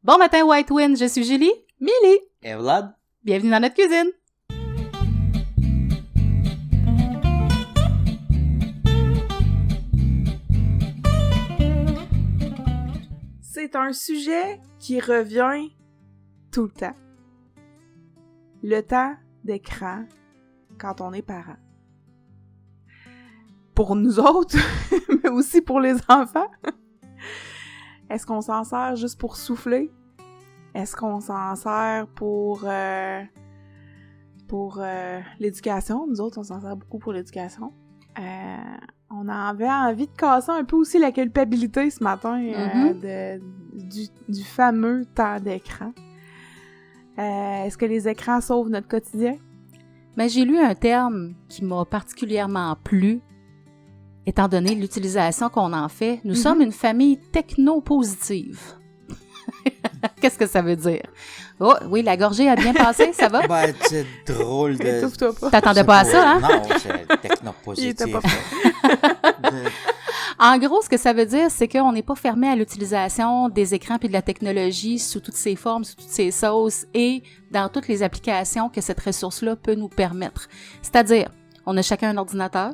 Bon matin, White Wind, je suis Julie. Milly. Et Vlad. Bienvenue dans notre cuisine. C'est un sujet qui revient tout le temps. Le temps d'écran quand on est parent. Pour nous autres, mais aussi pour les enfants. Est-ce qu'on s'en sert juste pour souffler? Est-ce qu'on s'en sert pour l'éducation? Nous autres, on s'en sert beaucoup pour l'éducation. On avait envie de casser un peu aussi la culpabilité ce matin du fameux temps d'écran. Est-ce que les écrans sauvent notre quotidien? Mais j'ai lu un terme qui m'a particulièrement plu, étant donné l'utilisation qu'on en fait. Nous sommes une famille techno-positive. Qu'est-ce que ça veut dire? Oh, oui, la gorgée a bien passé, ça va? Ben, c'est drôle de... Étouffe-toi pas. T'attendais pas à ça, hein? Non, c'est technopositif. Il était pas En gros, ce que ça veut dire, c'est qu'on n'est pas fermé à l'utilisation des écrans puis de la technologie sous toutes ses formes, sous toutes ses sauces et dans toutes les applications que cette ressource-là peut nous permettre. C'est-à-dire, on a chacun un ordinateur,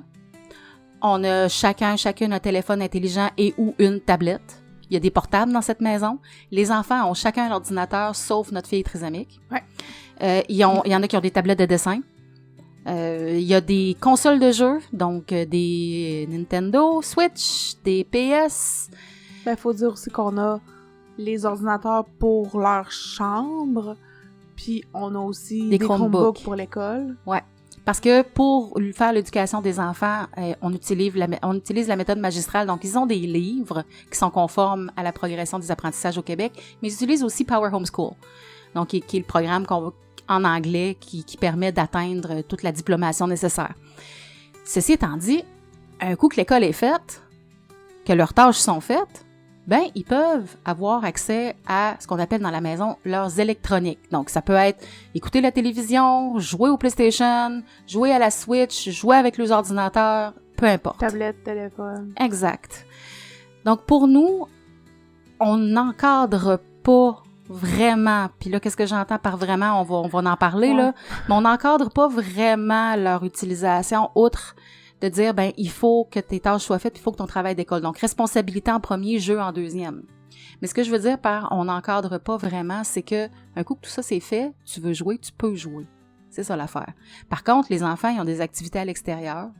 on a chacune un téléphone intelligent et ou une tablette. Il y a des portables dans cette maison. Les enfants ont chacun un ordinateur, sauf notre fille trisomique. Ouais. Il y en a qui ont des tablettes de dessin. Il y a des consoles de jeux, donc des Nintendo, Switch, des PS. Ben, faut dire aussi qu'on a les ordinateurs pour leur chambre, puis on a aussi des Chromebooks pour l'école. Ouais. Parce que pour faire l'éducation des enfants, on utilise la méthode magistrale. Donc, ils ont des livres qui sont conformes à la progression des apprentissages au Québec, mais ils utilisent aussi Power Homeschool, donc qui est le programme en anglais qui permet d'atteindre toute la diplomation nécessaire. Ceci étant dit, un coup que l'école est faite, que leurs tâches sont faites, ben ils peuvent avoir accès à ce qu'on appelle dans la maison leurs électroniques. Donc, ça peut être écouter la télévision, jouer au PlayStation, jouer à la Switch, jouer avec les ordinateurs, peu importe. Tablette, téléphone. Exact. Donc, pour nous, on n'encadre pas vraiment, puis là, qu'est-ce que j'entends par vraiment, on va en parler, là, mais on n'encadre pas vraiment leur utilisation, outre de dire, ben, il faut que tes tâches soient faites, il faut que ton travail d'école. Donc, responsabilité en premier, jeu en deuxième. Mais ce que je veux dire par on n'encadre pas vraiment, c'est que un coup que tout ça c'est fait, tu veux jouer, tu peux jouer. C'est ça l'affaire. Par contre, les enfants, ils ont des activités à l'extérieur.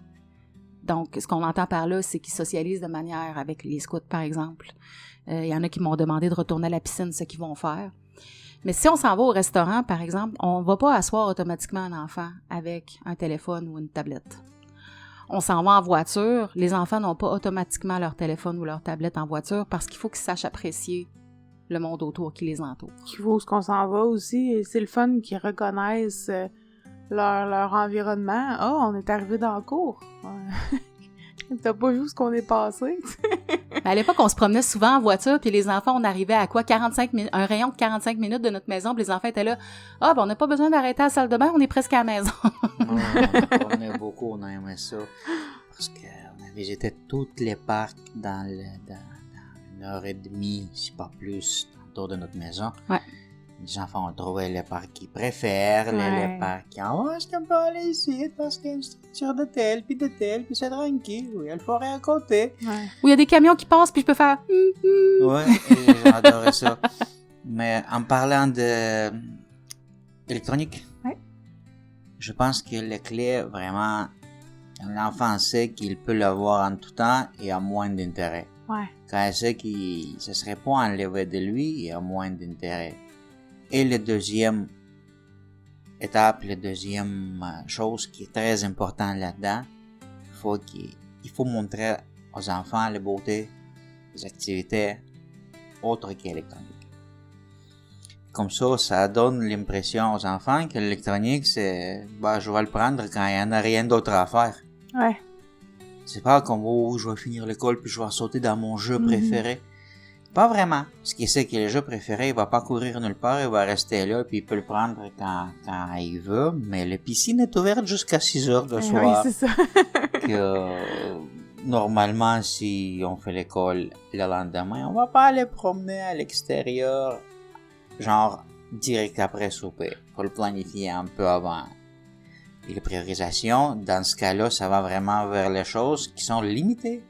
Donc, ce qu'on entend par là, c'est qu'ils socialisent de manière avec les scouts, par exemple. Il y en a qui m'ont demandé de retourner à la piscine, ce qu'ils vont faire. Mais si on s'en va au restaurant, par exemple, on ne va pas asseoir automatiquement un enfant avec un téléphone ou une tablette. On s'en va en voiture, les enfants n'ont pas automatiquement leur téléphone ou leur tablette en voiture parce qu'il faut qu'ils sachent apprécier le monde autour qui les entoure. Il faut qu'on s'en va aussi, et c'est le fun qu'ils reconnaissent leur environnement. « Ah, on est arrivé dans le cours! » T'as pas vu ce qu'on est passé? À l'époque, on se promenait souvent en voiture, puis les enfants, on arrivait à quoi? 45 minutes, un rayon de 45 minutes de notre maison, puis les enfants étaient là. Ah, ben on n'a pas besoin d'arrêter à la salle de bain, on est presque à la maison. On aimait ça. Parce qu'on a visité tous les parcs dans une heure et demie, si pas plus, autour de notre maison. Ouais. Les enfants ont trouvé les parcs qu'ils préfèrent, les parcs qui ont « est-ce qu'on peut aller ici parce qu'il y a une structure de tel, puis c'est tranquille, oui, il y a le forêt à côté. » Où il y a des camions qui passent, puis je peux faire « Ouais, j'adorais ça. Mais en parlant de électronique, je pense que la clé, vraiment, l'enfant sait qu'il peut l'avoir en tout temps et à moins d'intérêt. Ouais. Quand il sait que ce serait pas enlevé de lui et à moins d'intérêt. Et la deuxième étape, la deuxième chose qui est très importante là-dedans, il faut montrer aux enfants la beauté des activités autres qu'électroniques. Comme ça donne l'impression aux enfants que l'électronique, c'est, je vais le prendre quand il n'y en a rien d'autre à faire. Ouais. C'est pas comme, je vais finir l'école puis je vais sauter dans mon jeu préféré. Pas vraiment. Ce qui sait que le jeu préféré, il va pas courir nulle part, il va rester là, puis il peut le prendre quand il veut, mais la piscine est ouverte jusqu'à 6 heures de soir. Oui, c'est ça. Normalement, si on fait l'école le lendemain, on va pas aller promener à l'extérieur genre direct après souper. Faut le planifier un peu avant. Et la priorisation, dans ce cas-là, ça va vraiment vers les choses qui sont limitées.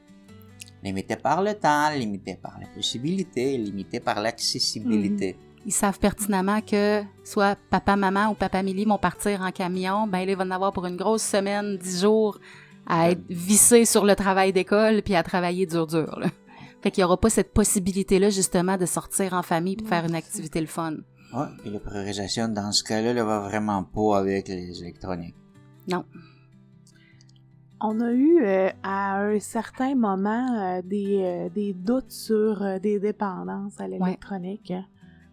Limitées par le temps, limitées par les possibilités, limitées par l'accessibilité. Ils savent pertinemment que soit papa, maman ou papa, Milly vont partir en camion, ben là, ils vont en avoir pour une grosse semaine, 10 jours, à être vissés sur le travail d'école puis à travailler dur, là. Fait qu'il n'y aura pas cette possibilité-là, justement, de sortir en famille et de faire une activité le fun. Ouais, et la priorisation, dans ce cas-là, ne va vraiment pas avec les électroniques. Non. On a eu à un certain moment des doutes sur des dépendances à l'électronique. Ouais.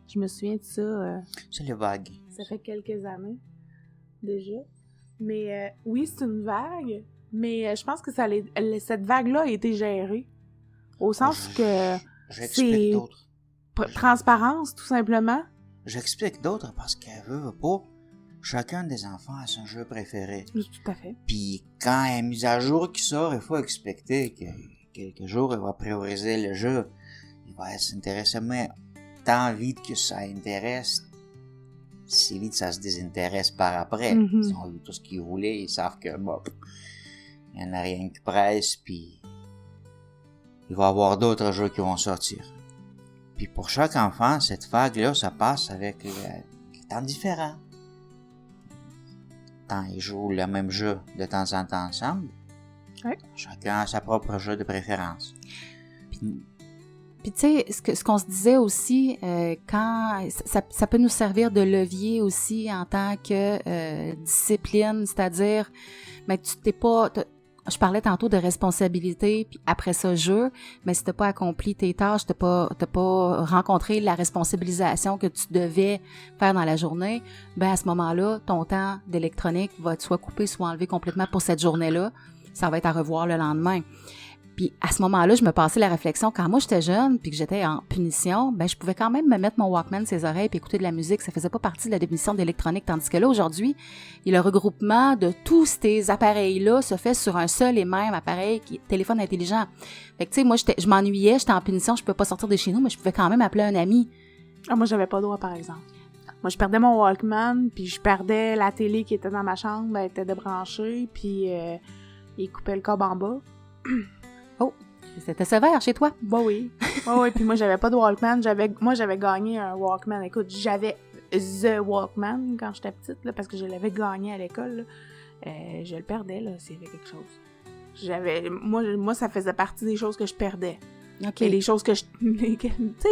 Je me souviens de ça. C'est le vague. Ça fait quelques années déjà. Mais oui, c'est une vague, mais je pense que cette vague-là a été gérée. Au sens que j'explique d'autres. Transparence, tout simplement. J'explique d'autres parce qu'elle veut pas. Chacun des enfants a son jeu préféré. Oui, tout à fait. Puis quand il y a une mise à jour qui sort, il faut expecter que quelques jours, il va prioriser le jeu. Il va s'intéresser, mais tant vite que ça intéresse, si vite ça se désintéresse par après. Mm-hmm. Ils ont vu tout ce qu'ils voulaient, ils savent que bon, il n'y en a rien qui presse, puis il va y avoir d'autres jeux qui vont sortir. Puis pour chaque enfant, cette vague-là, ça passe avec les temps différents. Tant ils jouent le même jeu de temps en temps ensemble. Ouais. Chacun a sa propre jeu de préférence. Puis tu sais, ce qu'on se disait aussi, quand ça peut nous servir de levier aussi en tant que discipline, c'est-à-dire, mais tu t'es pas... Je parlais tantôt de responsabilité, puis après ça, jeu, mais si t'as pas accompli tes tâches, t'as pas rencontré la responsabilisation que tu devais faire dans la journée, ben à ce moment-là, ton temps d'électronique va être soit coupé, soit enlevé complètement pour cette journée-là. Ça va être à revoir le lendemain. Puis à ce moment-là, je me passais la réflexion, quand moi j'étais jeune puis que j'étais en punition, ben je pouvais quand même me mettre mon Walkman sur les oreilles puis écouter de la musique, ça faisait pas partie de la définition d'électronique, tandis que là aujourd'hui, le regroupement de tous ces appareils-là se fait sur un seul et même appareil, téléphone intelligent. Fait que tu sais, moi je m'ennuyais, j'étais en punition, je pouvais pas sortir de chez nous, mais je pouvais quand même appeler un ami. Ah, moi j'avais pas droit par exemple. Moi je perdais mon Walkman, puis je perdais la télé qui était dans ma chambre, elle était débranchée, puis il coupait le câble en bas. Oh, c'était sévère chez toi? Bah oui. Oui, puis moi, j'avais pas de Walkman. J'avais gagné un Walkman. Écoute, j'avais The Walkman quand j'étais petite, là, parce que je l'avais gagné à l'école. Je le perdais, là, s'il y avait quelque chose. Moi, ça faisait partie des choses que je perdais. OK. Et les choses tu sais,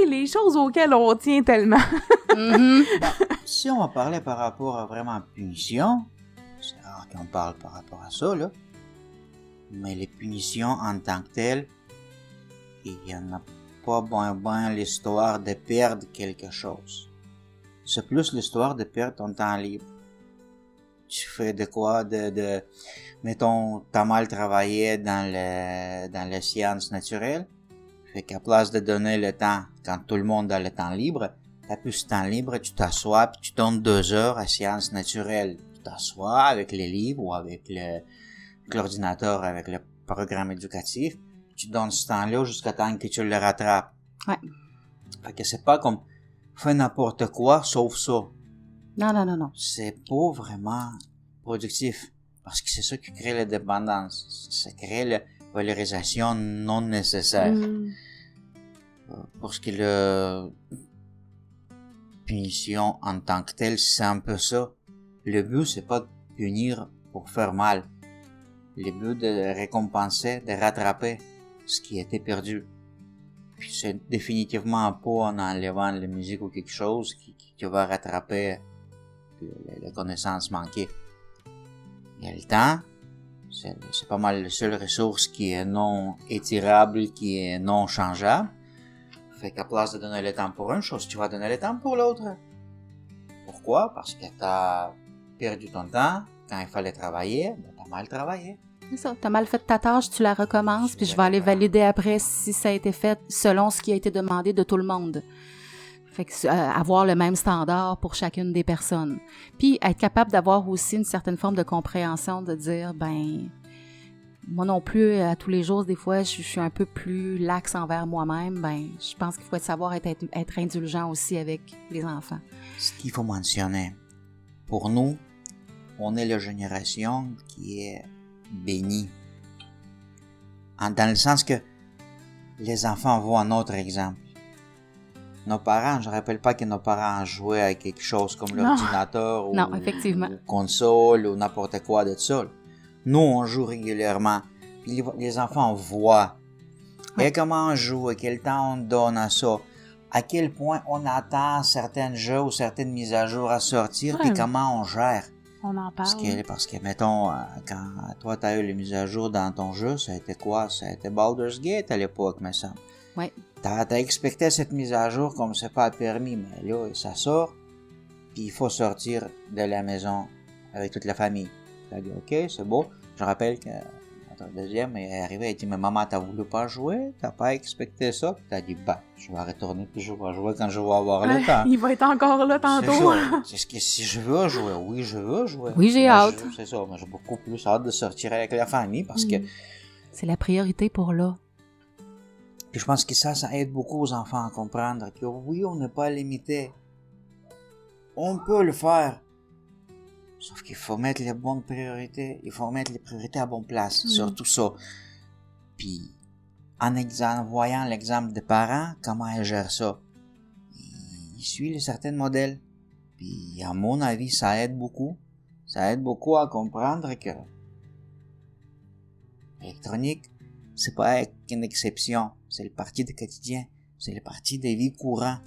les choses auxquelles on tient tellement. Mm-hmm. Si on va parler par rapport à vraiment punition, c'est rare qu'on parle par rapport à ça, là. Mais les punitions en tant que telles, il n'y en a pas ben l'histoire de perdre quelque chose. C'est plus l'histoire de perdre ton temps libre. Tu fais de quoi? Mettons, t'as mal travaillé dans les sciences naturelles. Fait qu'à place de donner le temps, quand tout le monde a le temps libre, t'as plus ce temps libre, tu t'assois puis tu donnes 2 heures à sciences naturelles. Tu t'assois avec les livres ou avec l'ordinateur, avec le programme éducatif, tu donnes ce temps-là jusqu'à temps que tu le rattrapes. Ouais. Fait que c'est pas comme fais n'importe quoi sauf ça. Non. C'est pas vraiment productif. Parce que c'est ça qui crée la dépendance. Ça crée la valorisation non nécessaire. Parce que la punition en tant que telle, c'est un peu ça. Le but, c'est pas de punir pour faire mal. Le but de récompenser, de rattraper ce qui a été perdu. Puis c'est définitivement pas en enlevant la musique ou quelque chose qui va rattraper la connaissance manquée. Il y a le temps, c'est pas mal la seule ressource qui est non étirable, qui est non changeable. Fait qu'à place de donner le temps pour une chose, tu vas donner le temps pour l'autre. Pourquoi? Parce que t'as perdu ton temps quand il fallait travailler, ben t'as mal travaillé. C'est ça, t'as mal fait ta tâche, tu la recommences, puis je vais aller valider après si ça a été fait selon ce qui a été demandé de tout le monde. Fait que avoir le même standard pour chacune des personnes. Puis être capable d'avoir aussi une certaine forme de compréhension, de dire, ben, moi non plus, à tous les jours, des fois, je suis un peu plus laxe envers moi-même. Ben, je pense qu'il faut savoir être indulgent aussi avec les enfants. Ce qu'il faut mentionner, pour nous, on est la génération qui est bénie. Dans le sens que les enfants voient notre exemple. Nos parents, je ne rappelle pas que nos parents jouaient à quelque chose comme l'ordinateur ou, non, effectivement. ou console ou n'importe quoi de ça. Nous, on joue régulièrement. Puis les enfants voient et comment on joue, et quel temps on donne à ça, à quel point on attend certains jeux ou certaines mises à jour à sortir, puis comment on gère. On en parle. Parce que, mettons, quand toi, tu as eu les mises à jour dans ton jeu, ça a été quoi? Ça a été Baldur's Gate à l'époque, me semble. Oui. T'as expecté cette mise à jour comme c'est pas permis, mais là, ça sort, puis il faut sortir de la maison avec toute la famille. T'as dit, OK, c'est beau. Je rappelle que notre deuxième est arrivé, elle dit, mais maman, t'as voulu pas jouer? T'as pas expecté ça? Puis t'as dit, je vais retourner, puis je vais jouer quand je vais avoir le temps. Il va être encore là tantôt. C'est ce que si je veux jouer, oui, je veux jouer. Oui, j'ai hâte. C'est ça, mais j'ai beaucoup plus hâte de sortir avec la famille parce que... C'est la priorité pour là. Puis je pense que ça aide beaucoup aux enfants à comprendre que oui, on n'est pas limité. On peut le faire. Sauf qu'il faut mettre les bonnes priorités. Il faut mettre les priorités à bonne place. Surtout ça. Puis, en voyant l'exemple des parents, comment ils gèrent ça. Ils suivent certains modèles. Puis, à mon avis, ça aide beaucoup. Ça aide beaucoup à comprendre que l'électronique, c'est pas qu'une exception. C'est le parti du quotidien. C'est le parti des vies courantes.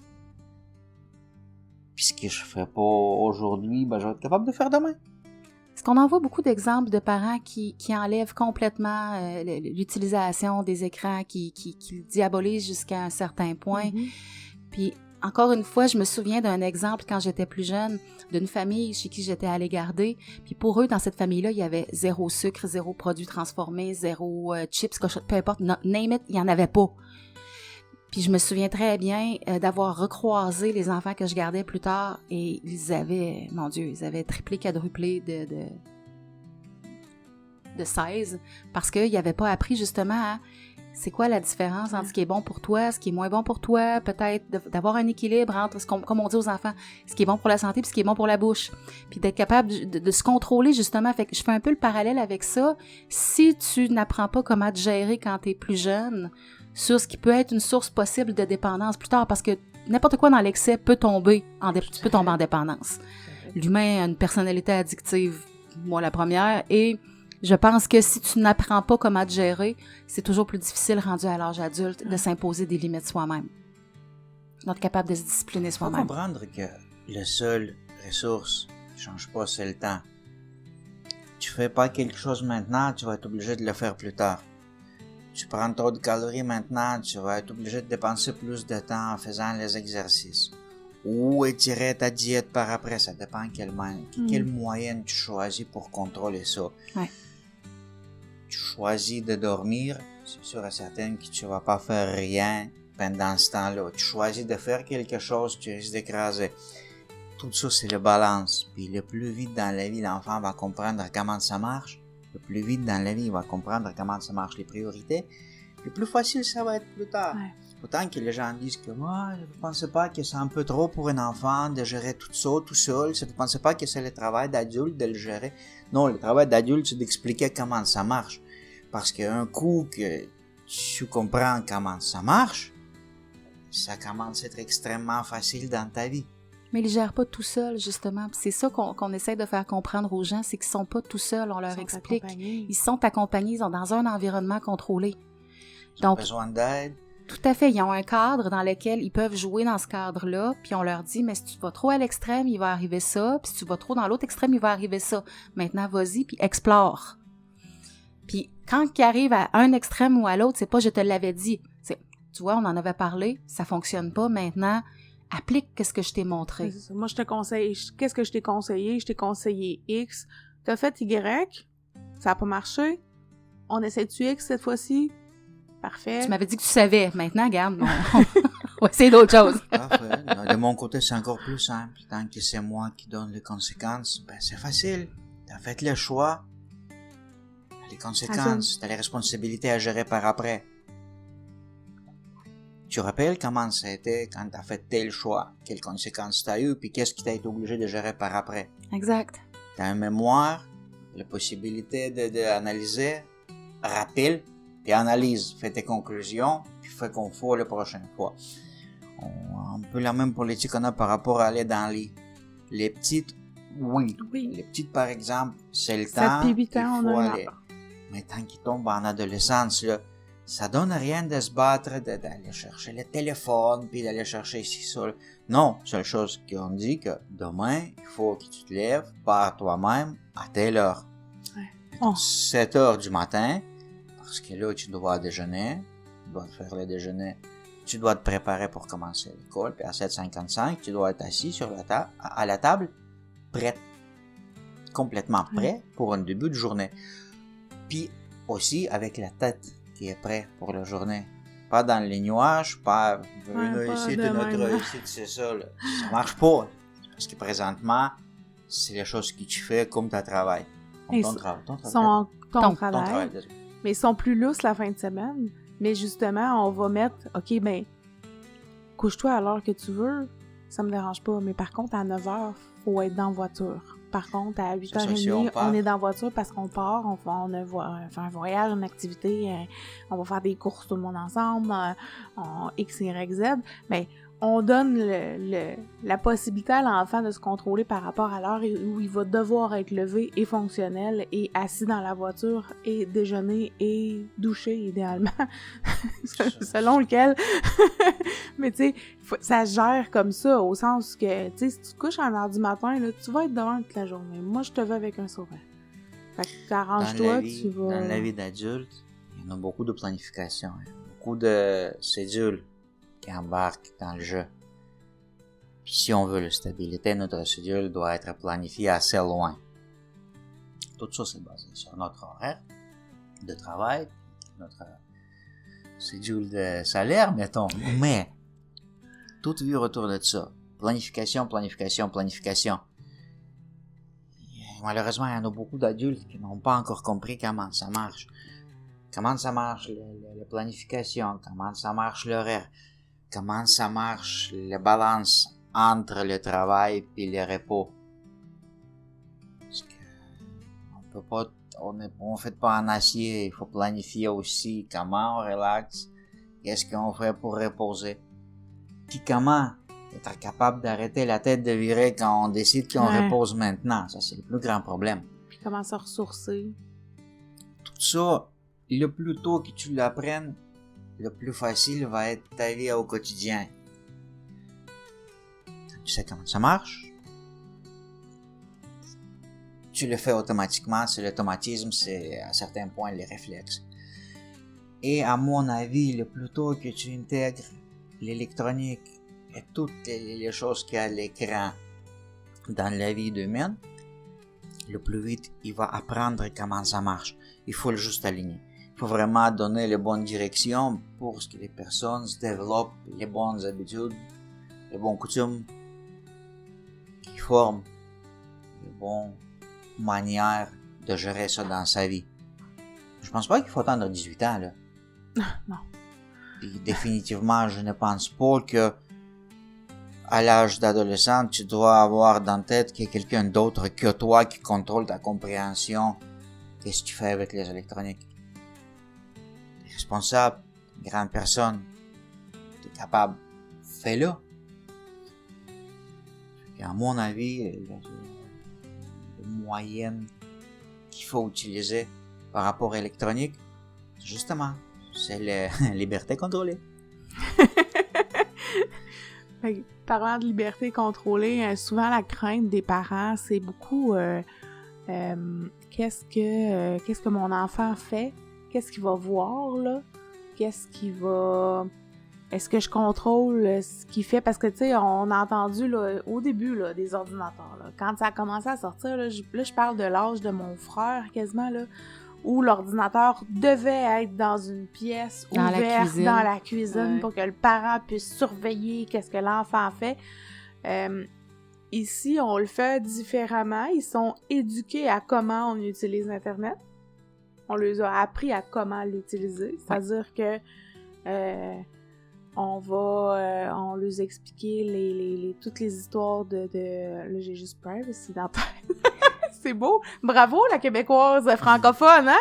Puis ce que je fais pas aujourd'hui, je vais être capable de faire demain. Est-ce qu'on en voit beaucoup d'exemples de parents qui enlèvent complètement l'utilisation des écrans, qui le diabolisent jusqu'à un certain point? Puis, encore une fois, je me souviens d'un exemple quand j'étais plus jeune, d'une famille chez qui j'étais allée garder. Puis pour eux, dans cette famille-là, il y avait 0 sucre, 0 produits transformés, 0 chips, peu importe, name it, il n'y en avait pas. Puis je me souviens très bien d'avoir recroisé les enfants que je gardais plus tard et ils avaient, mon Dieu, ils avaient triplé, quadruplé de 16 parce qu'ils n'avaient pas appris justement à c'est quoi la différence entre ce qui est bon pour toi, ce qui est moins bon pour toi, peut-être d'avoir un équilibre entre, comme on dit aux enfants, ce qui est bon pour la santé et ce qui est bon pour la bouche. Puis d'être capable de se contrôler justement. Fait que je fais un peu le parallèle avec ça. Si tu n'apprends pas comment te gérer quand tu es plus jeune, sur ce qui peut être une source possible de dépendance plus tard, parce que n'importe quoi dans l'excès peut tomber en dépendance. L'humain a une personnalité addictive, moi la première, et je pense que si tu n'apprends pas comment te gérer, c'est toujours plus difficile rendu à l'âge adulte de s'imposer des limites soi-même. D'être capable de se discipliner soi-même. Il faut comprendre que la seule ressource qui ne change pas, c'est le temps. Tu fais pas quelque chose maintenant, tu vas être obligé de le faire plus tard. Tu prends trop de calories maintenant, tu vas être obligé de dépenser plus de temps en faisant les exercices. Ou étirer ta diète par après, ça dépend quelle moyenne tu choisis pour contrôler ça. Ouais. Tu choisis de dormir, c'est sûr et certain que tu vas pas faire rien pendant ce temps-là. Tu choisis de faire quelque chose, tu risques d'écraser. Tout ça, c'est la balance. Puis le plus vite dans la vie, l'enfant va comprendre comment ça marche. Le plus vite dans la vie, il va comprendre comment ça marche les priorités. Le plus facile, ça va être plus tard. Ouais. Autant que les gens disent que moi, je ne pensais pas que c'est un peu trop pour un enfant de gérer tout ça, tout seul. Je ne pensais pas que c'est le travail d'adulte de le gérer. Non, le travail d'adulte, c'est d'expliquer comment ça marche. Parce qu'un coup que tu comprends comment ça marche, ça commence à être extrêmement facile dans ta vie. Mais ils ne gèrent pas tout seuls, justement. Puis c'est ça qu'on essaie de faire comprendre aux gens, c'est qu'ils ne sont pas tout seuls, on leur explique. Ils sont accompagnés, ils sont dans un environnement contrôlé. Ils ont besoin d'aide. Tout à fait. Ils ont un cadre dans lequel ils peuvent jouer dans ce cadre-là, puis on leur dit, mais si tu vas trop à l'extrême, il va arriver ça, puis si tu vas trop dans l'autre extrême, il va arriver ça. Maintenant, vas-y, puis explore. Puis quand ils arrivent à un extrême ou à l'autre, c'est pas « je te l'avais dit ». Tu vois, on en avait parlé, ça fonctionne pas, maintenant, applique ce que je t'ai montré. C'est ça. Moi, je te conseille, qu'est-ce que je t'ai conseillé? Je t'ai conseillé X. T'as fait Y, ça a pas marché. On essaie-tu X cette fois-ci? Parfait. Tu m'avais dit que tu savais. Maintenant, regarde, on va essayer d'autres choses. Parfait. De mon côté, c'est encore plus simple. Tant que c'est moi qui donne les conséquences, c'est facile. T'as fait le choix. les conséquences, t'as les responsabilités à gérer par après. Tu te rappelles comment ça a été quand t'as fait tel choix, quelles conséquences t'as eu, puis qu'est-ce que t'as été obligé de gérer par après. Exact. T'as une mémoire, la possibilité d'analyser, rappelle, puis analyse, fais tes conclusions, puis fais qu'on fait la prochaine fois. Un peu la même politique qu'on a par rapport à aller dans les petites, oui. Les petites, par exemple, c'est le temps qu'il faut aller. Mais tant qu'ils tombent en adolescence, là, ça donne rien de se battre, d'aller chercher le téléphone, puis d'aller chercher ici, ça. Non, seule chose qu'on dit que demain, il faut que tu te lèves par toi-même à telle heure. 7 heures du matin, parce que là, tu dois déjeuner, tu dois faire le déjeuner, tu dois te préparer pour commencer l'école, puis à 7h55, tu dois être assis sur à la table, prêt, complètement prêt pour un début de journée. Puis aussi avec la tête qui est prête pour la journée. Pas dans les nuages, pas une ici, une autre ici, c'est ça. Là. Ça marche pas. Parce que présentement, c'est les choses que tu fais comme ton travail. Ton travail. Mais ils sont plus lousses la fin de semaine. Mais justement, on va mettre, OK, ben, couche-toi à l'heure que tu veux, ça me dérange pas. Mais par contre, à 9h, faut être dans la voiture. Par contre, à 8h30, on est dans la voiture parce qu'on part, on fait un voyage, une activité, on va faire des courses tout le monde ensemble, X, Y, Z. Mais on donne la possibilité à l'enfant de se contrôler par rapport à l'heure où il va devoir être levé et fonctionnel et assis dans la voiture et déjeuner et doucher idéalement, selon lequel. Mais tu sais, ça se gère comme ça, au sens que, tu sais, si tu te couches à 1h du matin, là, tu vas être dehors toute la journée. Moi, je te veux avec un sourire. Fait que t'arranges-toi, tu vas... Dans la vie d'adulte, il y en a beaucoup de planification, beaucoup de cédules qui embarquent dans le jeu. Puis si on veut la stabilité, notre cédule doit être planifiée assez loin. Tout ça, c'est basé sur notre horaire de travail, notre cédule de salaire, mettons. Mais tout vit autour de ça. Planification. Et malheureusement, il y en a beaucoup d'adultes qui n'ont pas encore compris comment ça marche. Comment ça marche la planification, comment ça marche l'horaire, comment ça marche la balance entre le travail et le repos. Parce que on peut pas, on fait pas en acier, il faut planifier aussi comment on relaxe, qu'est-ce qu'on fait pour reposer. Puis comment être capable d'arrêter la tête de virer quand on décide qu'on repose maintenant. Ça, c'est le plus grand problème. Puis comment se ressourcer. Tout ça, le plus tôt que tu l'apprennes, le plus facile va être ta vie au quotidien. Tu sais comment ça marche. Tu le fais automatiquement, c'est l'automatisme, c'est à certains points les réflexes. Et à mon avis, le plus tôt que tu intègres l'électronique et toutes les choses qu'il y a à l'écran dans la vie humaine, le plus vite il va apprendre comment ça marche. Il faut le juste aligner. Il faut vraiment donner les bonnes directions pour que les personnes se développent les bonnes habitudes, les bonnes coutumes, qui forment les bonnes manières de gérer ça dans sa vie. Je pense pas qu'il faut attendre 18 ans, là. Non. Puis définitivement, je ne pense pas que à l'âge d'adolescent, tu dois avoir dans la tête qu'il y a quelqu'un d'autre que toi qui contrôle ta compréhension. Qu'est-ce que tu fais avec les électroniques? T'es responsable, une grande personne, t'es capable, fais-le. Et à mon avis, la moyenne qu'il faut utiliser par rapport à l'électronique, justement, c'est la liberté contrôlée. Parlant de liberté contrôlée, souvent la crainte des parents, c'est beaucoup qu'est-ce que mon enfant fait? Qu'est-ce qu'il va voir, là? Est-ce que je contrôle ce qu'il fait? Parce que, tu sais, on a entendu, là, au début, là, des ordinateurs, là, quand ça a commencé à sortir, là, je parle de l'âge de mon frère, quasiment, là, où l'ordinateur devait être dans une pièce ouverte dans la cuisine pour que le parent puisse surveiller qu'est-ce que l'enfant fait. Ici, on le fait différemment. Ils sont éduqués à comment on utilise Internet. On leur a appris à comment l'utiliser. C'est-à-dire que on leur expliquer toutes les histoires de là, j'ai juste privacy dans la tête. C'est beau! Bravo, la québécoise francophone, hein?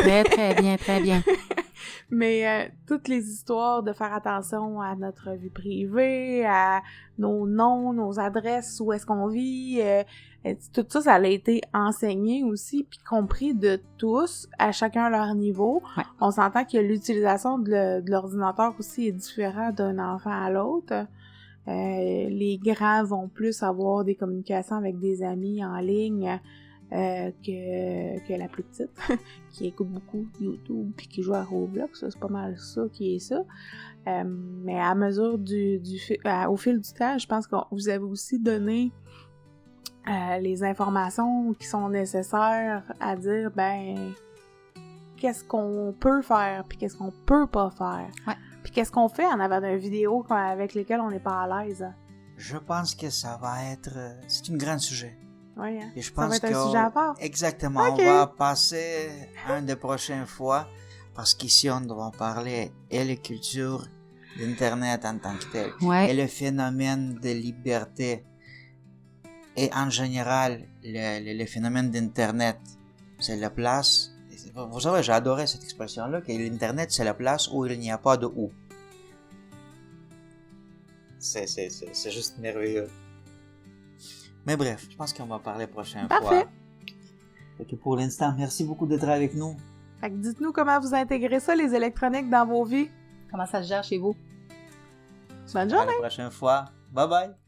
Très, très bien, très bien. Mais toutes les histoires de faire attention à notre vie privée, à nos noms, nos adresses, où est-ce qu'on vit, tout ça, ça a été enseigné aussi, puis compris de tous, à chacun leur niveau. Ouais. On s'entend que l'utilisation de l'ordinateur aussi est différente d'un enfant à l'autre. Les grands vont plus avoir des communications avec des amis en ligne que la plus petite, qui écoute beaucoup YouTube puis qui joue à Roblox. C'est pas mal ça qui est ça. Mais à mesure au fil du temps, je pense que vous avez aussi donné les informations qui sont nécessaires à dire, qu'est-ce qu'on peut faire puis qu'est-ce qu'on peut pas faire. Ouais. Puis qu'est-ce qu'on fait en avant d'une vidéo avec lesquelles on n'est pas à l'aise? Je pense que ça va être... c'est un grand sujet. Oui, hein? Et je Ça pense va être un sujet à part. Exactement. Ok. On va passer une des prochaines fois parce qu'ici, on doit parler et la culture d'Internet en tant que tel Ouais. et le phénomène de liberté et en général, le phénomène d'Internet, c'est la place... Vous savez, j'ai adoré cette expression-là, que l'Internet, c'est la place où il n'y a pas de où. C'est juste merveilleux. Mais bref, je pense qu'on va parler la prochaine fois. Parfait. Et pour l'instant, merci beaucoup d'être avec nous. Fait que dites-nous comment vous intégrez ça, les électroniques, dans vos vies. Comment ça se gère chez vous? Bonne À journée! la prochaine fois. Bye bye.